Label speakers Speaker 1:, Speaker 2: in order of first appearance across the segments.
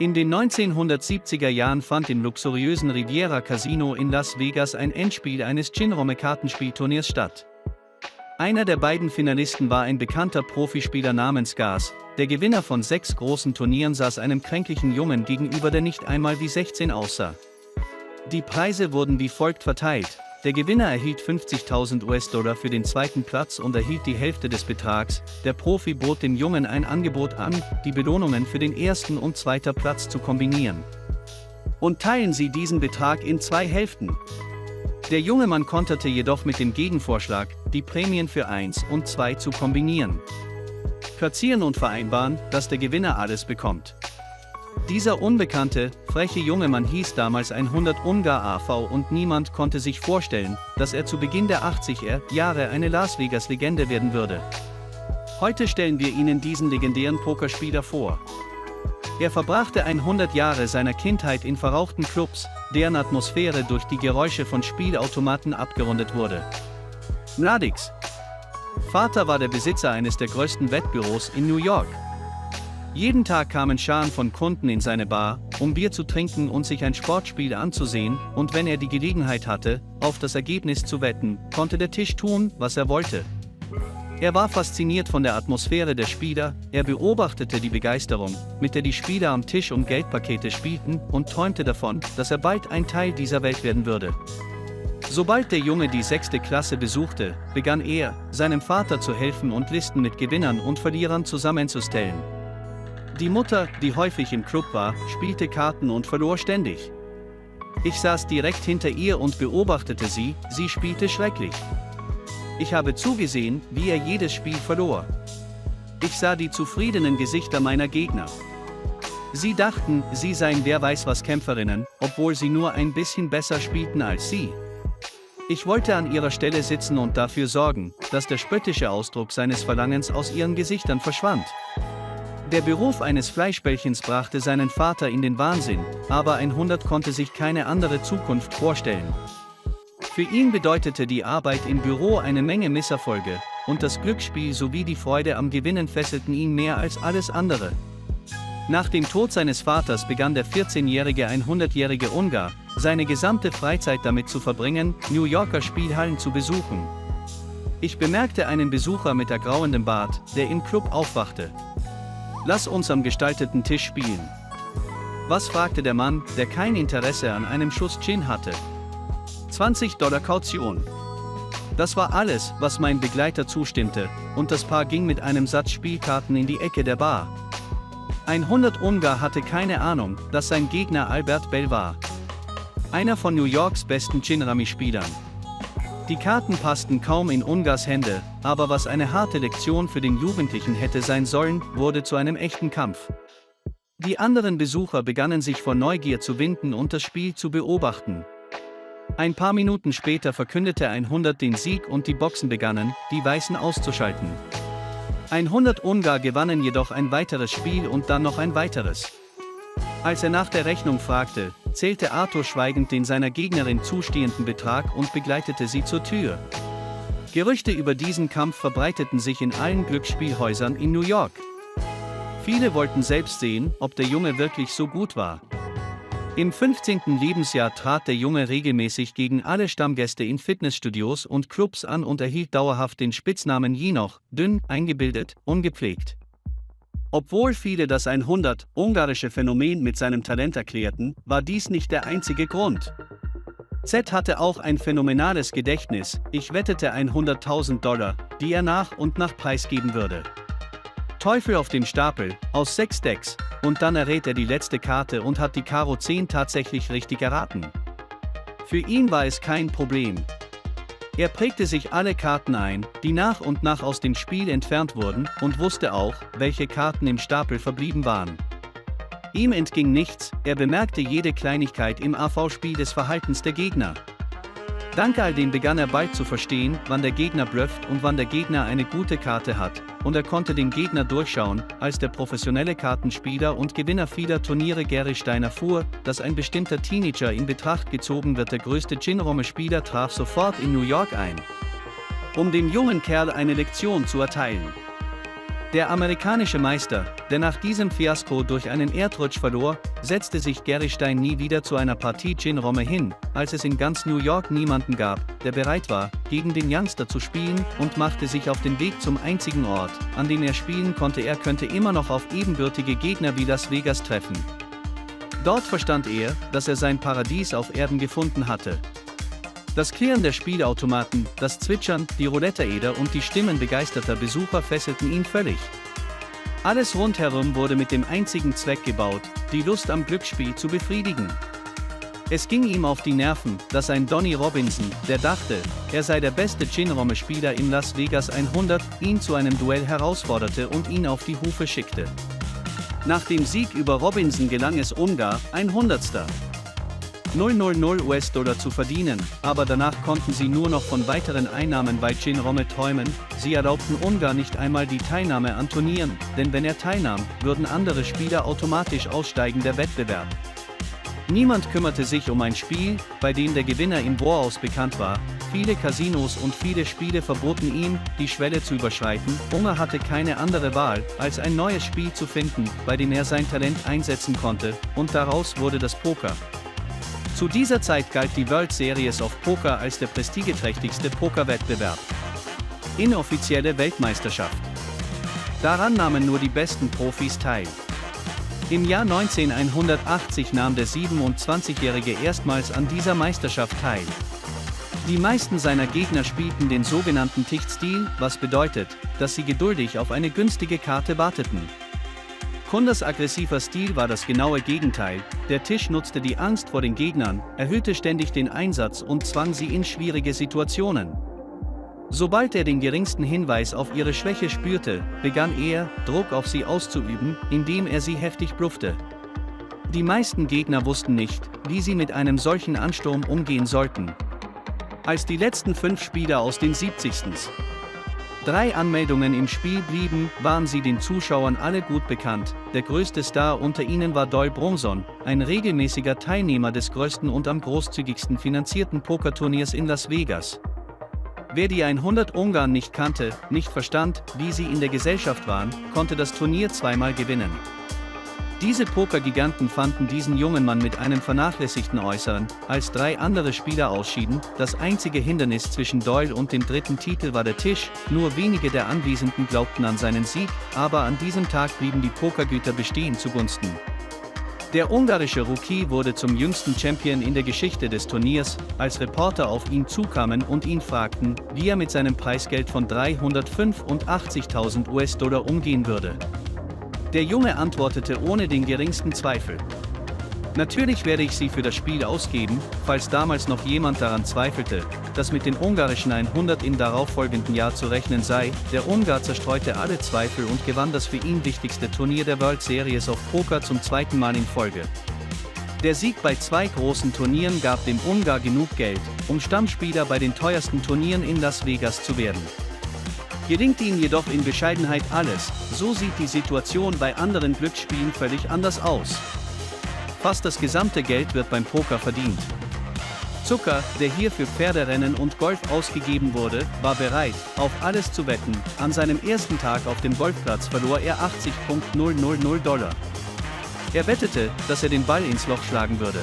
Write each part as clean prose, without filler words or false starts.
Speaker 1: In den 1970er Jahren fand im luxuriösen Riviera Casino in Las Vegas ein Endspiel eines Gin-Rum-Kartenspielturniers statt. Einer der beiden Finalisten war ein bekannter Profispieler namens Gas. Der Gewinner von 6 großen Turnieren saß einem kränklichen Jungen gegenüber, der nicht einmal wie 16 aussah. Die Preise wurden wie folgt verteilt. Der Gewinner erhielt 50.000 US-Dollar für den zweiten Platz und erhielt die Hälfte des Betrags. Der Profi bot dem Jungen ein Angebot an, die Belohnungen für den ersten und zweiten Platz zu kombinieren. Und teilen Sie diesen Betrag in 2 Hälften. Der junge Mann konterte jedoch mit dem Gegenvorschlag, die Prämien für 1 und 2 zu kombinieren. Platzieren und vereinbaren, dass der Gewinner alles bekommt. Dieser unbekannte, freche junge Mann hieß damals 100 Ungar AV und niemand konnte sich vorstellen, dass er zu Beginn der 80er Jahre eine Las Vegas-Legende werden würde. Heute stellen wir Ihnen diesen legendären Pokerspieler vor. Er verbrachte 100 Jahre seiner Kindheit in verrauchten Clubs, deren Atmosphäre durch die Geräusche von Spielautomaten abgerundet wurde. Mladics Vater war der Besitzer eines der größten Wettbüros in New York. Jeden Tag kamen Scharen von Kunden in seine Bar, um Bier zu trinken und sich ein Sportspiel anzusehen, und wenn er die Gelegenheit hatte, auf das Ergebnis zu wetten, konnte der Tisch tun, was er wollte. Er war fasziniert von der Atmosphäre der Spieler, er beobachtete die Begeisterung, mit der die Spieler am Tisch um Geldpakete spielten, und träumte davon, dass er bald ein Teil dieser Welt werden würde. Sobald der Junge die 6. Klasse besuchte, begann er, seinem Vater zu helfen und Listen mit Gewinnern und Verlierern zusammenzustellen. Die Mutter, die häufig im Club war, spielte Karten und verlor ständig. Ich saß direkt hinter ihr und beobachtete sie spielte schrecklich. Ich habe zugesehen, wie er jedes Spiel verlor. Ich sah die zufriedenen Gesichter meiner Gegner. Sie dachten, sie seien wer weiß was Kämpferinnen, obwohl sie nur ein bisschen besser spielten als sie. Ich wollte an ihrer Stelle sitzen und dafür sorgen, dass der spöttische Ausdruck seines Verlangens aus ihren Gesichtern verschwand. Der Beruf eines Fleischbällchens brachte seinen Vater in den Wahnsinn, aber 100 konnte sich keine andere Zukunft vorstellen. Für ihn bedeutete die Arbeit im Büro eine Menge Misserfolge, und das Glücksspiel sowie die Freude am Gewinnen fesselten ihn mehr als alles andere. Nach dem Tod seines Vaters begann der 14-jährige 100-jährige Ungar, seine gesamte Freizeit damit zu verbringen, New Yorker Spielhallen zu besuchen. Ich bemerkte einen Besucher mit ergrauendem Bart, der im Club aufwachte. Lass uns am gestalteten Tisch spielen. Was, fragte der Mann, der kein Interesse an einem Schuss Gin hatte. $20 Kaution. Das war alles, was mein Begleiter zustimmte, und das Paar ging mit einem Satz Spielkarten in die Ecke der Bar. 100 Ungar hatte keine Ahnung, dass sein Gegner Albert Bell war. Einer von New Yorks besten Gin-Rummy-Spielern. Die Karten passten kaum in Ungars Hände, aber was eine harte Lektion für den Jugendlichen hätte sein sollen, wurde zu einem echten Kampf. Die anderen Besucher begannen sich vor Neugier zu winden und das Spiel zu beobachten. Ein paar Minuten später verkündete 100 den Sieg und die Boxen begannen, die Weißen auszuschalten. 100 Ungar gewannen jedoch ein weiteres Spiel und dann noch ein weiteres. Als er nach der Rechnung fragte, zählte Arthur schweigend den seiner Gegnerin zustehenden Betrag und begleitete sie zur Tür. Gerüchte über diesen Kampf verbreiteten sich in allen Glücksspielhäusern in New York. Viele wollten selbst sehen, ob der Junge wirklich so gut war. Im 15. Lebensjahr trat der Junge regelmäßig gegen alle Stammgäste in Fitnessstudios und Clubs an und erhielt dauerhaft den Spitznamen Jenoch, dünn, eingebildet, ungepflegt. Obwohl viele das 100 ungarische Phänomen mit seinem Talent erklärten, war dies nicht der einzige Grund. Z hatte auch ein phänomenales Gedächtnis. Ich wettete $100.000, die er nach und nach preisgeben würde. Teufel auf dem Stapel, aus 6 Decks, und dann errät er die letzte Karte und hat die Karo 10 tatsächlich richtig erraten. Für ihn war es kein Problem. Er prägte sich alle Karten ein, die nach und nach aus dem Spiel entfernt wurden, und wusste auch, welche Karten im Stapel verblieben waren. Ihm entging nichts, er bemerkte jede Kleinigkeit im AV-Spiel des Verhaltens der Gegner. Dank all dem begann er bald zu verstehen, wann der Gegner blufft und wann der Gegner eine gute Karte hat, und er konnte den Gegner durchschauen. Als der professionelle Kartenspieler und Gewinner vieler Turniere Gary Stein erfuhr, dass ein bestimmter Teenager in Betracht gezogen wird, der größte Gin-Rumme-Spieler traf sofort in New York ein, um dem jungen Kerl eine Lektion zu erteilen. Der amerikanische Meister, der nach diesem Fiasko durch einen Erdrutsch verlor, setzte sich Gary Stein nie wieder zu einer Partie Gin Romme hin, als es in ganz New York niemanden gab, der bereit war, gegen den Youngster zu spielen, und machte sich auf den Weg zum einzigen Ort, an dem er spielen konnte. Er könnte immer noch auf ebenbürtige Gegner wie Las Vegas treffen. Dort verstand er, dass er sein Paradies auf Erden gefunden hatte. Das Klirren der Spielautomaten, das Zwitschern, die Roulette-Eder und die Stimmen begeisterter Besucher fesselten ihn völlig. Alles rundherum wurde mit dem einzigen Zweck gebaut, die Lust am Glücksspiel zu befriedigen. Es ging ihm auf die Nerven, dass ein Donnie Robinson, der dachte, er sei der beste Gin-Romme-Spieler in Las Vegas 100, ihn zu einem Duell herausforderte und ihn auf die Hufe schickte. Nach dem Sieg über Robinson gelang es Ungar, ein Hundertstel 000 US-Dollar zu verdienen, aber danach konnten sie nur noch von weiteren Einnahmen bei Gin Romme träumen. Sie erlaubten Ungar nicht einmal die Teilnahme an Turnieren, denn wenn er teilnahm, würden andere Spieler automatisch aussteigen. Der Wettbewerb. Niemand kümmerte sich um ein Spiel, bei dem der Gewinner im Voraus bekannt war. Viele Casinos und viele Spiele verboten ihm, die Schwelle zu überschreiten. Ungar hatte keine andere Wahl, als ein neues Spiel zu finden, bei dem er sein Talent einsetzen konnte, und daraus wurde das Poker. Zu dieser Zeit galt die World Series of Poker als der prestigeträchtigste Pokerwettbewerb. Inoffizielle Weltmeisterschaft. Daran nahmen nur die besten Profis teil. Im Jahr 1980 nahm der 27-Jährige erstmals an dieser Meisterschaft teil. Die meisten seiner Gegner spielten den sogenannten Tichtstil, was bedeutet, dass sie geduldig auf eine günstige Karte warteten. Kunders aggressiver Stil war das genaue Gegenteil. Der Tisch nutzte die Angst vor den Gegnern, erhöhte ständig den Einsatz und zwang sie in schwierige Situationen. Sobald er den geringsten Hinweis auf ihre Schwäche spürte, begann er, Druck auf sie auszuüben, indem er sie heftig bluffte. Die meisten Gegner wussten nicht, wie sie mit einem solchen Ansturm umgehen sollten. Als die letzten 5 Spieler aus den 70. 3 Anmeldungen im Spiel blieben, waren sie den Zuschauern alle gut bekannt. Der größte Star unter ihnen war Doyle Brunson, ein regelmäßiger Teilnehmer des größten und am großzügigsten finanzierten Pokerturniers in Las Vegas. Wer die 100 Ungarn nicht kannte, nicht verstand, wie sie in der Gesellschaft waren, konnte das Turnier zweimal gewinnen. Diese Pokergiganten fanden diesen jungen Mann mit einem vernachlässigten Äußeren, als 3 andere Spieler ausschieden. Das einzige Hindernis zwischen Doyle und dem dritten Titel war der Tisch. Nur wenige der Anwesenden glaubten an seinen Sieg, aber an diesem Tag blieben die Pokergüter bestehen zugunsten. Der ungarische Rookie wurde zum jüngsten Champion in der Geschichte des Turniers, als Reporter auf ihn zukamen und ihn fragten, wie er mit seinem Preisgeld von 385.000 US-Dollar umgehen würde. Der Junge antwortete ohne den geringsten Zweifel: Natürlich werde ich sie für das Spiel ausgeben. Falls damals noch jemand daran zweifelte, dass mit den ungarischen 100 im darauffolgenden Jahr zu rechnen sei, der Ungar zerstreute alle Zweifel und gewann das für ihn wichtigste Turnier der World Series of Poker zum 2. Mal in Folge. Der Sieg bei 2 großen Turnieren gab dem Ungar genug Geld, um Stammspieler bei den teuersten Turnieren in Las Vegas zu werden. Gelingt ihm jedoch in Bescheidenheit alles, so sieht die Situation bei anderen Glücksspielen völlig anders aus. Fast das gesamte Geld wird beim Poker verdient. Zucker, der hier für Pferderennen und Golf ausgegeben wurde, war bereit, auf alles zu wetten. An seinem ersten Tag auf dem Golfplatz verlor er $80.000. Er wettete, dass er den Ball ins Loch schlagen würde.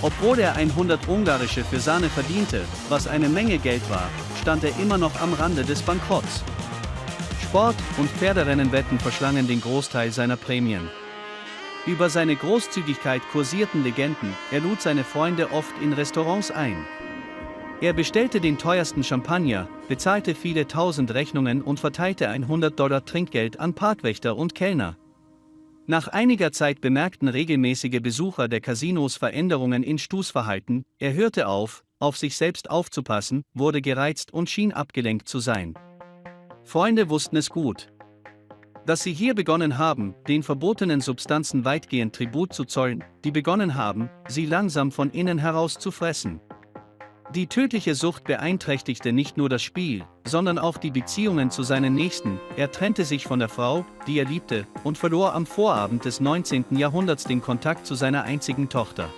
Speaker 1: Obwohl er 100 ungarische für Sahne verdiente, was eine Menge Geld war, stand er immer noch am Rande des Bankrotts. Sport- und Pferderennenwetten verschlangen den Großteil seiner Prämien. Über seine Großzügigkeit kursierten Legenden, er lud seine Freunde oft in Restaurants ein. Er bestellte den teuersten Champagner, bezahlte viele tausend Rechnungen und verteilte $100 Trinkgeld an Parkwächter und Kellner. Nach einiger Zeit bemerkten regelmäßige Besucher der Casinos Veränderungen in Stus' Verhalten. Er hörte auf sich selbst aufzupassen, wurde gereizt und schien abgelenkt zu sein. Freunde wussten es gut. Dass sie hier begonnen haben, den verbotenen Substanzen weitgehend Tribut zu zollen, die begonnen haben, sie langsam von innen heraus zu fressen. Die tödliche Sucht beeinträchtigte nicht nur das Spiel, sondern auch die Beziehungen zu seinen Nächsten. Er trennte sich von der Frau, die er liebte, und verlor am Vorabend des 19. Jahrhunderts den Kontakt zu seiner einzigen Tochter.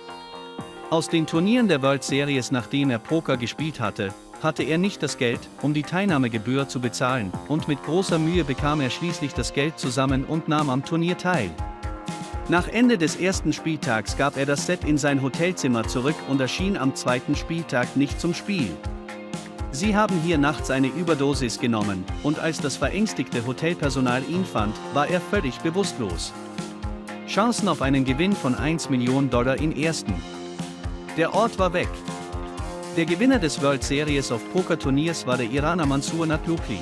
Speaker 1: Aus den Turnieren der World Series, nachdem er Poker gespielt hatte, hatte er nicht das Geld, um die Teilnahmegebühr zu bezahlen, und mit großer Mühe bekam er schließlich das Geld zusammen und nahm am Turnier teil. Nach Ende des ersten Spieltags gab er das Set in sein Hotelzimmer zurück und erschien am zweiten Spieltag nicht zum Spiel. Sie haben hier nachts eine Überdosis genommen, und als das verängstigte Hotelpersonal ihn fand, war er völlig bewusstlos. Chancen auf einen Gewinn von $1 Million in ersten. Der Ort war weg. Der Gewinner des World Series of Poker Turniers war der Iraner Mansour Naghlouchi.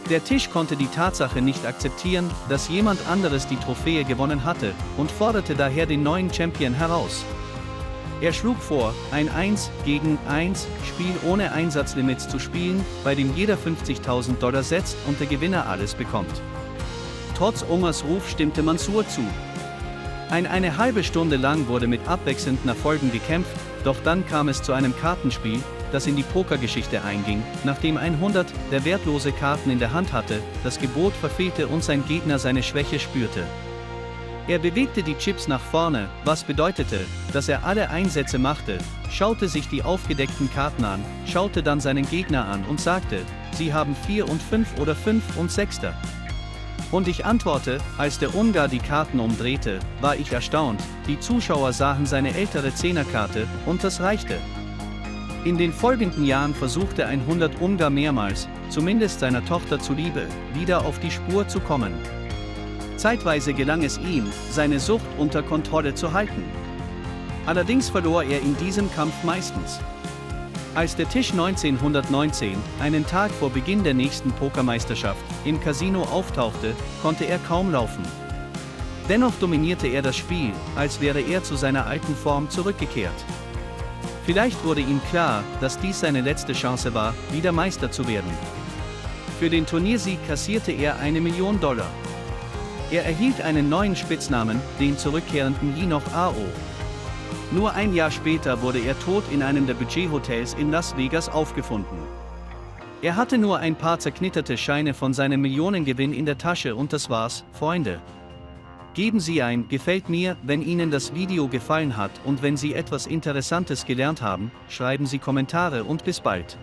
Speaker 1: Der Tisch konnte die Tatsache nicht akzeptieren, dass jemand anderes die Trophäe gewonnen hatte, und forderte daher den neuen Champion heraus. Er schlug vor, ein 1 gegen 1 Spiel ohne Einsatzlimits zu spielen, bei dem jeder $50.000 setzt und der Gewinner alles bekommt. Trotz Omars Ruf stimmte Mansour zu. Eine halbe Stunde lang wurde mit abwechselnden Erfolgen gekämpft, doch dann kam es zu einem Kartenspiel, das in die Pokergeschichte einging, nachdem 100, der wertlose Karten in der Hand hatte, das Gebot verfehlte und sein Gegner seine Schwäche spürte. Er bewegte die Chips nach vorne, was bedeutete, dass er alle Einsätze machte, schaute sich die aufgedeckten Karten an, schaute dann seinen Gegner an und sagte, Sie haben 4 und 5 oder 5 und 6. Und ich antworte, als der Ungar die Karten umdrehte, war ich erstaunt, die Zuschauer sahen seine ältere Zehnerkarte, und das reichte. In den folgenden Jahren versuchte 100 Ungar mehrmals, zumindest seiner Tochter zuliebe, wieder auf die Spur zu kommen. Zeitweise gelang es ihm, seine Sucht unter Kontrolle zu halten. Allerdings verlor er in diesem Kampf meistens. Als der Tisch 1919, einen Tag vor Beginn der nächsten Pokermeisterschaft, im Casino auftauchte, konnte er kaum laufen. Dennoch dominierte er das Spiel, als wäre er zu seiner alten Form zurückgekehrt. Vielleicht wurde ihm klar, dass dies seine letzte Chance war, wieder Meister zu werden. Für den Turniersieg kassierte er $1 Million. Er erhielt einen neuen Spitznamen, den zurückkehrenden Yinok Ao. Nur ein Jahr später wurde er tot in einem der Budget-Hotels in Las Vegas aufgefunden. Er hatte nur ein paar zerknitterte Scheine von seinem Millionengewinn in der Tasche und das war's, Freunde. Geben Sie ein Gefällt mir, wenn Ihnen das Video gefallen hat und wenn Sie etwas Interessantes gelernt haben, schreiben Sie Kommentare und bis bald.